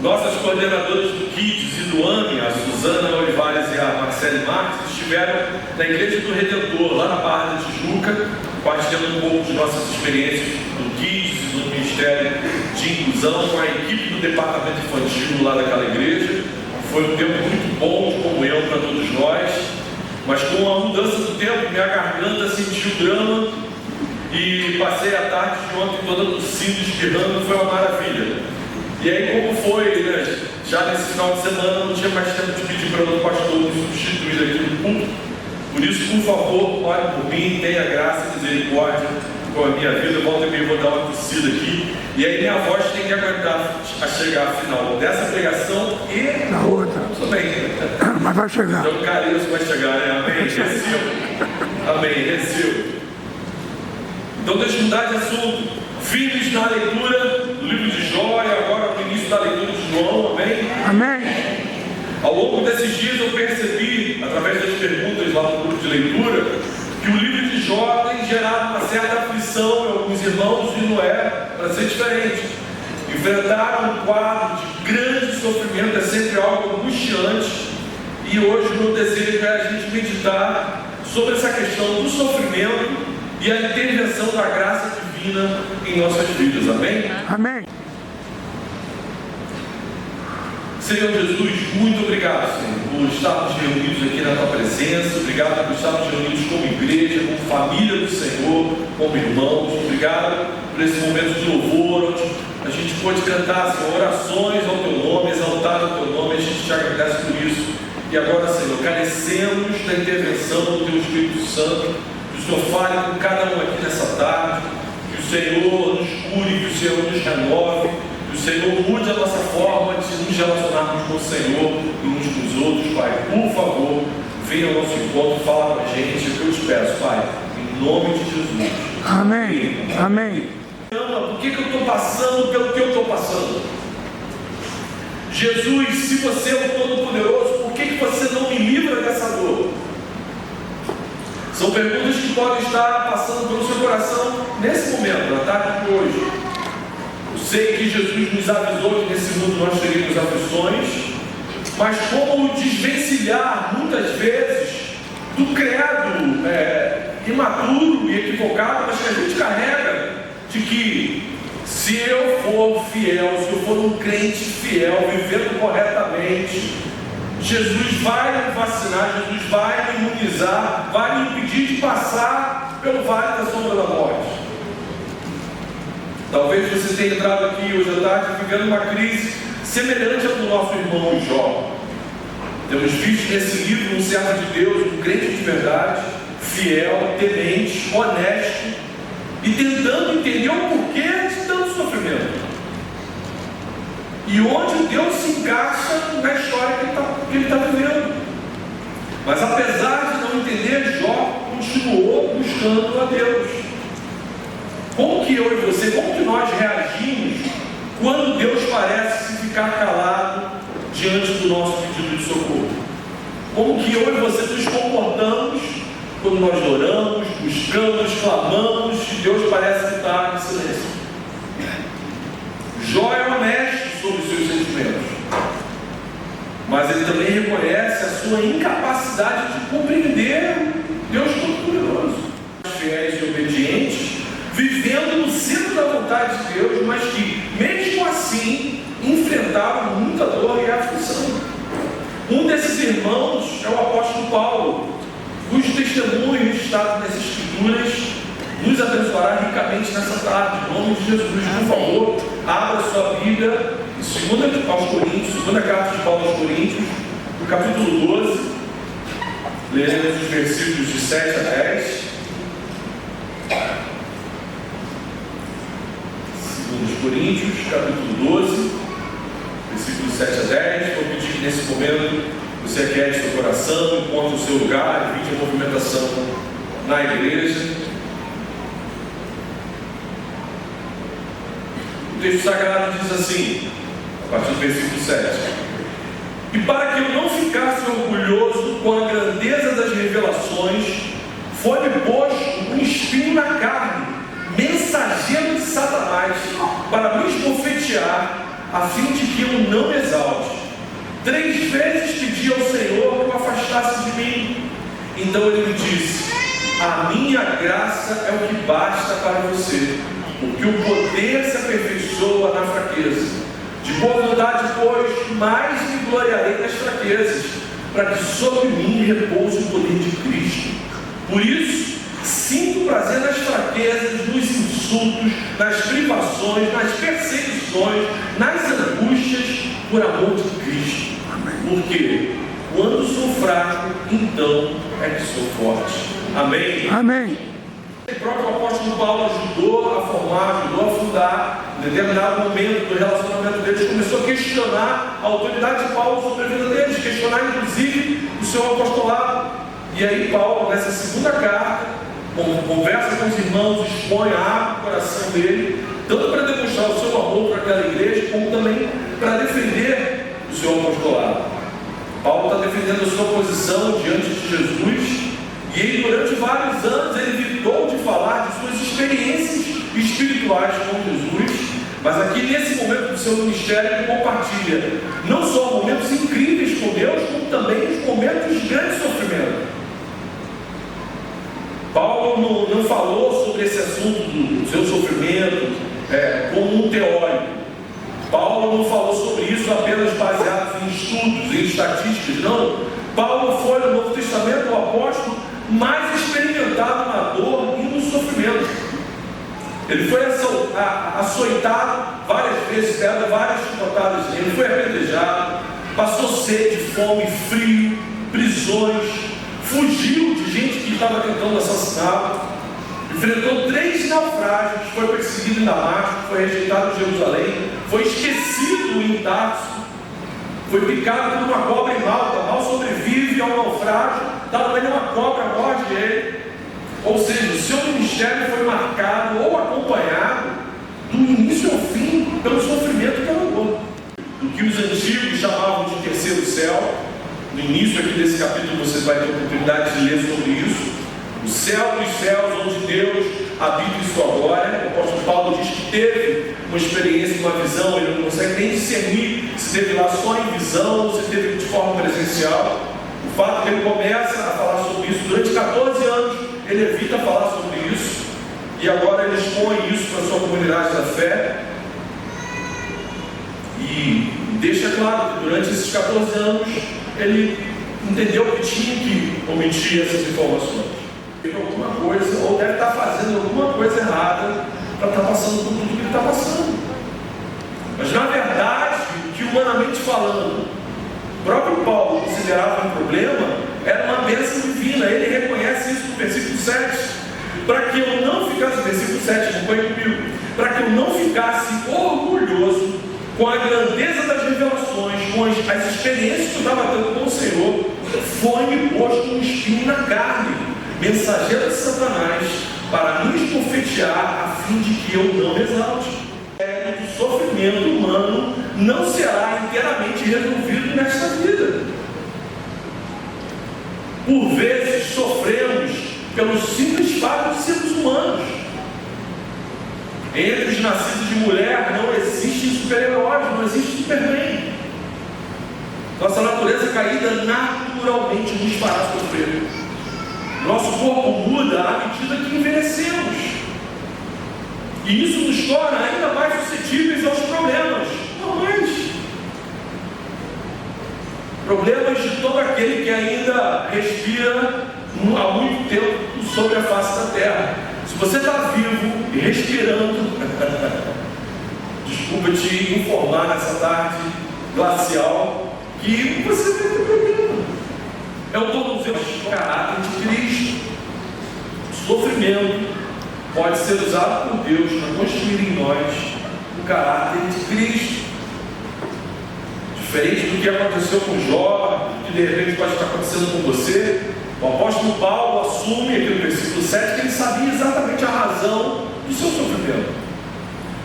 Nossas coordenadoras do Kids e do AME, a Suzana Olivares e a Marcele Marques, estiveram na Igreja do Redentor, lá na Barra da Tijuca, partilhando um pouco de nossas experiências do Kids e do Ministério de Inclusão com a equipe do Departamento Infantil lá daquela igreja. Foi um tempo muito bom de comunhão para todos nós, mas com a mudança do tempo, minha garganta sentiu drama e passei a tarde de ontem toda tossindo, espirrando, foi uma maravilha. E aí, como foi, né, já nesse final de semana, não tinha mais tempo de pedir para o pastor me substituir aqui no culto. Por isso, por favor, ore por mim, tenha graça e misericórdia com a minha vida. Volta e meia, vou dar uma tossida aqui. E aí, minha voz tem que aguentar a chegar ao final dessa pregação e na outra. Também. Mas vai chegar. Então, carinho, vai chegar, né? Amém? Recebo. Amém, recebo. Então, deixa eu mudar de assunto. Firmes na leitura do livro de Jó e agora no início da leitura de João, amém? Amém. Ao longo desses dias eu percebi, através das perguntas lá no grupo de leitura, que o livro de Jó tem gerado uma certa aflição em alguns irmãos e não é para ser diferente. Enfrentar um quadro de grande sofrimento é sempre algo angustiante e hoje o meu desejo é a gente meditar sobre essa questão do sofrimento e a intervenção da graça divina em nossas vidas, amém? Amém. Senhor Jesus, muito obrigado, Senhor, por estarmos reunidos aqui na Tua presença. Obrigado por estarmos reunidos como igreja, como família do Senhor, como irmãos. Obrigado por esse momento de louvor, onde a gente pode cantar, Senhor, orações ao Teu nome, exaltar o Teu nome. A gente te agradece por isso. E agora, Senhor, carecemos da intervenção do Teu Espírito Santo. Que o Senhor fale com cada um aqui nessa tarde. Que o Senhor nos cure, que o Senhor nos renove. Que o Senhor mude a nossa forma de nos relacionarmos com o Senhor e uns com os outros, Pai. Por favor, venha ao nosso encontro, fala com a gente, é o que eu te peço, Pai, em nome de Jesus. Amém. Amém. Por que eu estou passando pelo que eu estou passando? Jesus, se você é o Todo-Poderoso, por que você não me livra dessa dor? São perguntas que podem estar passando pelo seu coração nesse momento, na tarde de hoje. Sei que Jesus nos avisou que nesse mundo nós teríamos aflições, mas como desvencilhar muitas vezes do credo imaturo e equivocado, mas que a gente carrega, de que se eu for fiel, se eu for um crente fiel, vivendo corretamente, Jesus vai me vacinar, Jesus vai me imunizar, vai me impedir de passar pelo vale da sombra da morte. Talvez você tenha entrado aqui hoje à tarde vivendo uma crise semelhante à do nosso irmão Jó. Temos visto nesse livro um servo de Deus, um crente de verdade, fiel, temente, honesto e tentando entender o porquê de tanto sofrimento. E onde Deus se encaixa na história que ele está vivendo. Mas apesar de não entender, Jó continuou buscando a Deus. Como que eu e você, como que nós reagimos quando Deus parece ficar calado diante do nosso pedido de socorro? Como que eu e você nos comportamos quando nós oramos, buscamos, clamamos e Deus parece estar em silêncio? Jó é honesto sobre os seus sentimentos, mas ele também reconhece a sua incapacidade de compreender Deus Todo-Poderoso. Fiéis e obedientes, vivendo no centro da vontade de Deus, mas que, mesmo assim, enfrentavam muita dor e aflição. Um desses irmãos é o apóstolo Paulo, cujo testemunho registrado nas Escrituras nos abençoará ricamente nessa tarde. Em nome de Jesus, por favor, abra sua Bíblia em 2 Coríntios, segunda carta de Paulo aos Coríntios, no capítulo 12, leremos os versículos de 7 a 10. 2 Coríntios, capítulo 12, versículos 7 a 10. Vou pedir que nesse momento você aquiete seu coração, encontre o seu lugar, evite a movimentação na igreja. O texto sagrado diz assim, a partir do versículo 7: E para que eu não ficasse orgulhoso com a grandeza das revelações, foi-me posto um espinho na carne, mensageiro de Satanás, para me esbofetear, a fim de que eu não me exalte. 3 vezes pedi ao Senhor que o afastasse de mim. Então ele me disse: a minha graça é o que basta para você, porque o poder se aperfeiçoa na fraqueza. De boa vontade, pois, mais me gloriarei nas fraquezas, para que sobre mim repouse o poder de Cristo. Por isso, sinto prazer nas fraquezas, nos insultos, nas privações, nas perseguições, nas angústias, por amor de Cristo. Porque quando sou fraco, então é que sou forte. Amém? Amém. O próprio apóstolo Paulo ajudou a formar, ajudou a fundar. Em determinado momento do relacionamento deles, começou a questionar a autoridade de Paulo sobre a vida deles, questionar inclusive o seu apostolado. E aí Paulo, nessa segunda carta, conversa com os irmãos, expõe, abre o coração dele, tanto para demonstrar o seu amor para aquela igreja, como também para defender o seu apostolado. Paulo está defendendo a sua posição diante de Jesus, e ele, durante vários anos, ele evitou de falar de suas experiências espirituais com Jesus, mas aqui nesse momento do seu ministério ele compartilha não só momentos incríveis com Deus, como também os momentos de grande sofrimento. Paulo não falou sobre esse assunto do seu sofrimento como um teórico. Paulo não falou sobre isso apenas baseado em estudos, em estatísticas, não. Paulo foi no Novo Testamento o apóstolo mais experimentado na dor e no sofrimento. Ele foi açoitado várias vezes, deram várias chicotadas nele, foi apedrejado, passou sede, fome, frio, prisões, fugiu de gente que estava tentando assassiná-lo, enfrentou 3 naufrágios, foi perseguido em Damasco, foi rejeitado em Jerusalém, foi esquecido em Tarso, foi picado por uma cobra em Malta, mal sobrevive ao naufrágio, também uma cobra morde ele. Ou seja, o seu ministério foi marcado ou acompanhado do início ao fim pelo sofrimento que ela dor. Do que os antigos chamavam de terceiro céu. No início aqui desse capítulo você vai ter a oportunidade de ler sobre isso. O céu dos céus, onde Deus habita em sua glória. O apóstolo Paulo diz que teve uma experiência, uma visão, ele não consegue nem discernir se teve lá só em visão ou se teve de forma presencial. O fato é que ele começa a falar sobre isso durante 14 anos. Ele evita falar sobre isso, e agora ele expõe isso para a sua comunidade da fé, e deixa claro que durante esses 14 anos, ele entendeu que tinha que omitir essas informações. Teve alguma coisa, ou deve estar fazendo alguma coisa errada, para estar passando por tudo que ele está passando. Mas na verdade, que humanamente falando, o próprio Paulo considerava um problema, era uma bênção divina. Ele reconhece isso no versículo 7. Para que eu não ficasse, versículo 7, acompanhe comigo, para que eu não ficasse orgulhoso com a grandeza das revelações, com as experiências que eu estava tendo com o Senhor, foi-me posto um espinho na carne, mensageiro de Satanás, para me esbofetear, a fim de que eu não me exalte. O sofrimento humano não será inteiramente resolvido nesta vida. Por vezes sofremos pelo simples fato de sermos humanos. Entre os nascidos de mulher não existem super-heróis, não existe Superman. Nossa natureza caída naturalmente nos fará sofrer. Nosso corpo muda à medida que envelhecemos. E isso nos torna ainda mais suscetíveis aos problemas. Não mais. Problemas de todo aquele que ainda respira há muito tempo sobre a face da terra. Se você está vivo e respirando, desculpa te informar nessa tarde glacial que você tem problema. É o todo caráter de Cristo. O sofrimento pode ser usado por Deus para construir em nós o caráter de Cristo. Diferente do que aconteceu com Jó, que de repente pode estar acontecendo com você, o apóstolo Paulo assume aqui no versículo 7 que ele sabia exatamente a razão do seu sofrimento.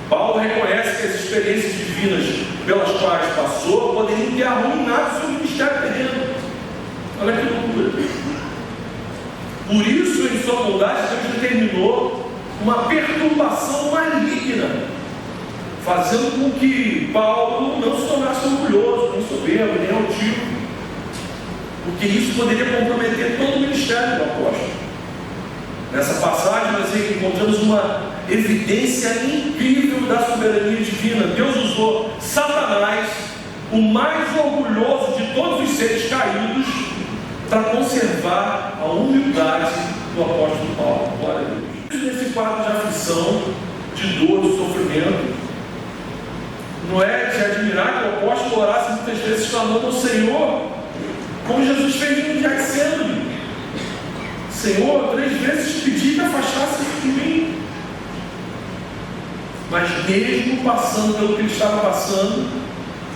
Paulo reconhece que as experiências divinas pelas quais passou poderiam ter arruinado seu ministério terreno. Olha que loucura. Por isso, em sua bondade, Deus determinou uma perturbação maligna, fazendo com que Paulo não se tornasse orgulhoso, nem soberbo, nem altivo, porque isso poderia comprometer todo o ministério do apóstolo. Nessa passagem nós encontramos uma evidência incrível da soberania divina. Deus usou Satanás, o mais orgulhoso de todos os seres caídos, para conservar a humildade do apóstolo Paulo. Glória a Deus. Nesse quadro de aflição, de dor, de sofrimento, não é de admirar que o apóstolo orasse muitas vezes clamando ao Senhor, como Jesus fez no Getsemane. Senhor, 3 vezes pedi que afastasse de mim. Mas mesmo passando pelo que ele estava passando,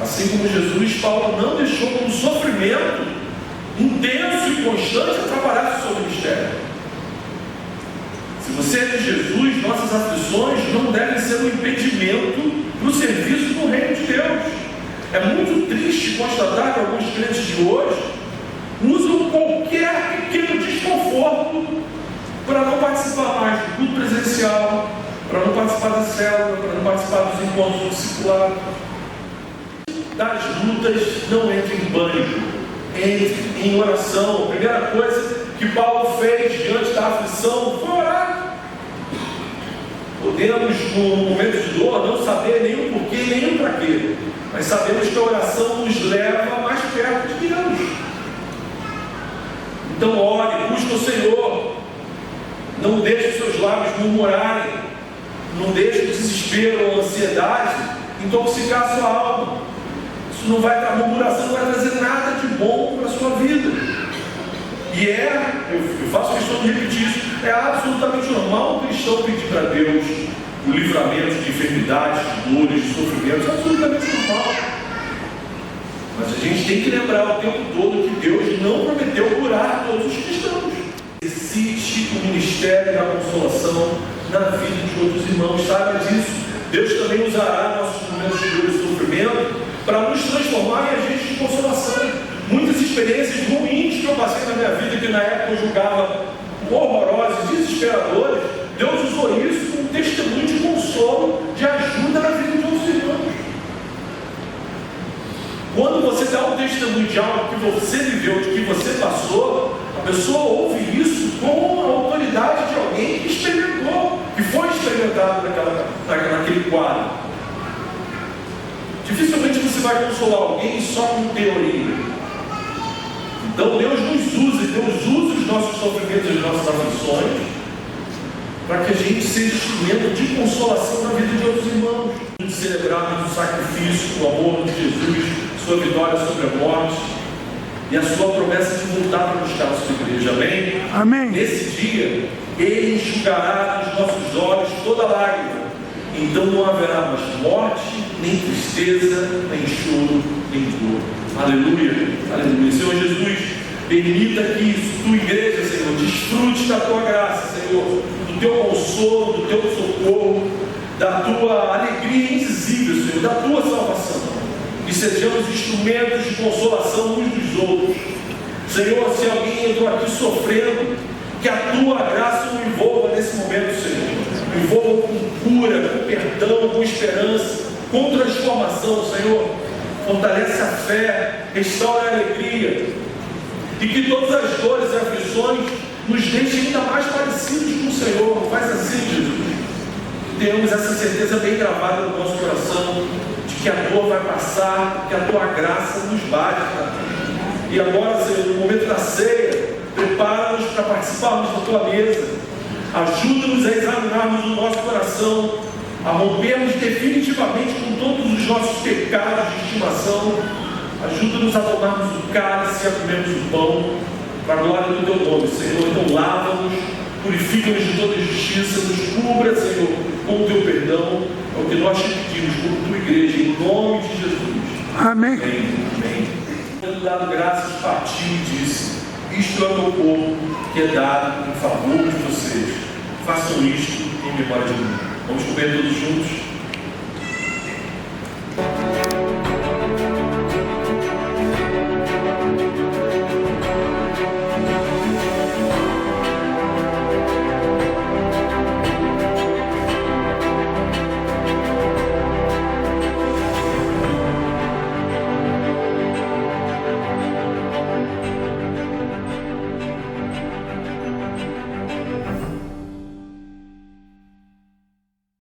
assim como Jesus, Paulo não deixou que o sofrimento intenso e constante atrapalhasse o seu ministério. Se você é de Jesus, nossas aflições não devem ser um impedimento para o serviço do reino de Deus. É muito triste constatar que alguns crentes de hoje usam qualquer pequeno desconforto para não participar mais do culto presencial, para não participar da célula, para não participar dos encontros discipulares. Das lutas, não entre em pânico, entre em oração. A primeira coisa que Paulo fez diante da aflição foi orar. Podemos, no momento de dor, não saber nem o porquê, nem o para quê, mas sabemos que a oração nos leva mais perto de Deus. Então ore, busque o Senhor, não deixe os seus lábios murmurarem, não deixe o desespero ou a ansiedade intoxicar a sua alma. Isso não vai dar murmuração, não vai trazer nada de bom para a sua vida. E eu faço questão de repetir isso, é absolutamente normal um cristão pedir para Deus o livramento de enfermidades, de dores, de sofrimentos, é absolutamente normal. Mas a gente tem que lembrar o tempo todo que Deus não prometeu curar todos os cristãos. Existe o ministério da consolação na vida de outros irmãos, saiba disso. Deus também usará nossos momentos de dor e sofrimento para nos transformar em agentes de consolação. Muitas experiências ruins que eu passei na minha vida, que na época eu julgava horrorosas, desesperadoras, Deus usou isso como um testemunho de consolo, de ajuda na vida de outros irmãos. Quando você dá um testemunho de algo que você viveu, de que você passou, a pessoa ouve isso com a autoridade de alguém que experimentou, que foi experimentado naquele quadro. Dificilmente você vai consolar alguém só com teoria. Então Deus nos usa, Deus usa os nossos sofrimentos, as nossas aflições, para que a gente seja instrumento de consolação na vida de outros irmãos. Celebrarmos o sacrifício, o amor de Jesus, sua vitória sobre a morte e a sua promessa de voltar para buscar a sua igreja. Amém? Amém. Nesse dia, Ele enxugará dos nossos olhos toda lágrima. Então não haverá mais morte, nem tristeza, nem choro, nem dor. Aleluia, aleluia. Senhor Jesus, permita que tua igreja, Senhor, desfrute da tua graça, Senhor, do teu consolo, do teu socorro, da tua alegria indizível, Senhor, da tua salvação. E sejamos instrumentos de consolação uns dos outros. Senhor, se alguém entrou aqui sofrendo, que a tua graça o envolva nesse momento, Senhor. O envolva com cura, com perdão, com esperança, com transformação, Senhor. Fortalece a fé, restaura a alegria. E que todas as dores e aflições nos deixem ainda mais parecidos com o Senhor. Faz assim, Jesus. Tenhamos essa certeza bem gravada no nosso coração, de que a dor vai passar, que a tua graça nos basta. E agora, Senhor, no momento da ceia, prepara-nos para participarmos da tua mesa. Ajuda-nos a examinarmos o nosso coração, a rompermos definitivamente com todos os nossos pecados de estimação. Ajuda-nos a tomarmos o cálice e a comermos o pão, para a glória do teu nome, Senhor. Então lava-nos, purifica-nos de toda injustiça, nos cubra, Senhor, com o teu perdão. É o que nós te pedimos como tua igreja, em nome de Jesus. Amém. Amém. Amém. Tendo dado graças, partiu e disse: isto é o meu corpo, que é dado em favor de vocês. Façam isto em memória de mim. Vamos comer todos juntos.